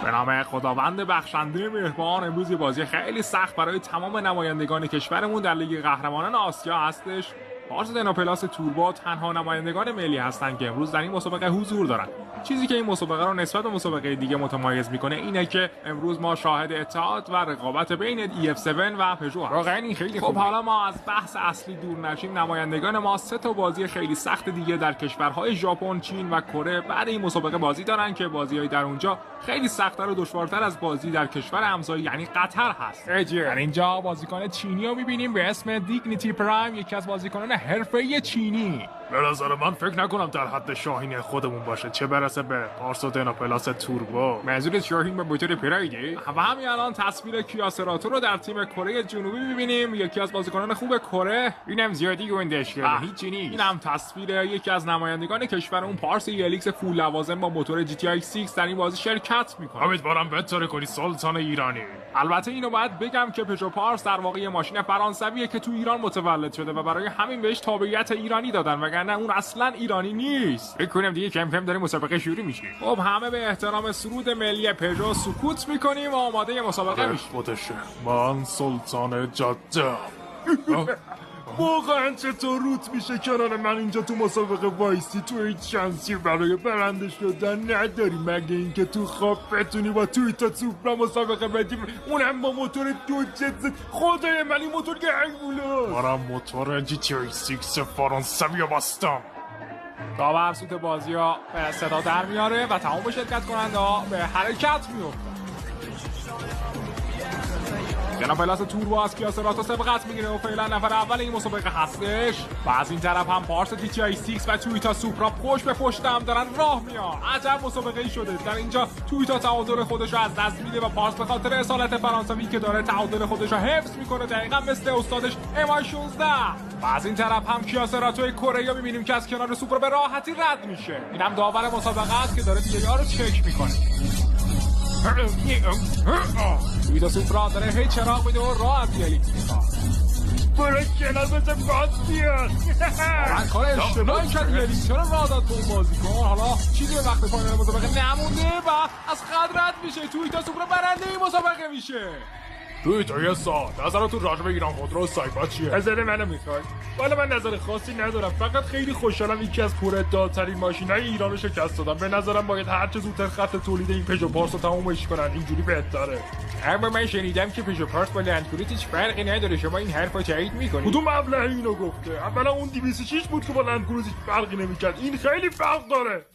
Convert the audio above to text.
به نام خداوند بخشنده مهربان، امروز یه بازی خیلی سخت برای تمام نمایندگان کشورمون در لیگ قهرمانان آسیا هستش. پارس دناپلاس توربو تنها نمایندگان ملی هستن که امروز در این مسابقه حضور دارن. چیزی که این مسابقه رو نسبت به مسابقه دیگه متمایز میکنه اینه که امروز ما شاهد اتحاد و رقابت بین EF7 و پژو هستیم. واقعا این خیلی خوبه. حالا ما از بحث اصلی دور نشیم، نمایندگان ما 3 تا بازی خیلی سخت دیگه در کشورهای ژاپن، چین و کره بعد این مسابقه بازی دارن که بازی‌های در اونجا خیلی سخت‌تر و دشوارتر از بازی در کشور همسایه یعنی قطر هست. در اینجا بازیکن چینی رو می‌بینیم به اسم دیگنیتی پرایم، یکی از بازیکنان حرفه‌ای چینی. به نظر من فکر نکنم در حد شاهین خودمون باشه، چه برسه به پارس دناپلاس توربو. منظور شاهین به بوتور پرایده. و همین الان تصویر کیاسراتو رو در تیم کره جنوبی می‌بینیم، یکی از بازیکنان خوب کره. اینم زیادی گوندش کرده، هیچی نیست. اینم تصویر یکی از نمایندگان کشورمون، پارس یلیکس فول لوازم با موتور GTI 6 در این بازی شرکت می‌کنه. امیدوارم بهتره کنی سلطان ایرانی. البته اینو باید بگم که پژو پارس در واقع ماشین فرانسویه که تو ایران متولد شده و برای همین بهش تابعیت ایرانی دادن، وگرنه اون اصلا ایرانی نیست. فکر کنم دیگه کم کم داره مسابقه شروع میشه. خب همه به احترام سرود ملی پژو سکوت میکنیم و آماده مسابقه میشیم. خودشه من سلطان جاده. واقعا چطور روت میشه کنار من اینجا تو مسابقه وایسی؟ تو هیچ شانسی برای برنده شدن نداری مگه اینکه تو خواب بتونی با تویتا سوپرا مسابقه بدیم، اونم با موتور 2 جت. خدای من این موتور که انگوله. برام موتور GTI 6 فرانسوی باستم. داور سوت بازی ها به صدا در میاره و تمام شرکت کننده ها به حرکت میفتن. دناپلاس توربو از کیاسراتو سبقت میگیره و فعلا نفر اول این مسابقه هستش. و از این طرف هم پارس GTI 6 و تویوتا سوپرا پشت به پشت هم دارن راه میان. عجب مسابقه ای شده. در اینجا تویوتا تعادل خودش رو از دست میده و پارس به خاطر اصالت فرانسوی که داره تعادل خودش رو حفظ میکنه، دقیقاً مثل استادش MI 16. و از این طرف هم کیاسراتو کره رو میبینیم که از کنار سوپرا به راحتی رد میشه. اینم داور مسابقه است که داره VAR رو چک میکنه. تویوتا سوپرا داره هی چراغ میده و راه از یلیکس میخواد. برای کنار بزن باز بیاد. من کار اشتباهی کرد یلیکس، چرا راه داد به اون بازی کن؟ حالا چیزی به وقت پایان مسابقه نمونده و از خط رد میشه. تویوتا سوپرا برنده این مسابقه میشه. تویوتا نظرتون راجع به ایران خودرو سایپا چیه؟ نظر منو میخوای؟ والا من نظر خاصی ندارم، فقط خیلی خوشحالم یکی از پرادعاترین ماشینای ایران رو شکست دادم. به نظرم باید هر چه زودتر خط تولید این پژو پارس رو تمومش کنن، اینجوری بهتره. اما من شنیدم که پژو پارس با لندکروز هیچ فرقی نداره. شما این حرفو تایید میکنید؟ کدوم ابله اینو گفته؟ اولا اون 206 بود که با لندکروز هیچ فرقی نمیکرد، این خیلی فرق داره.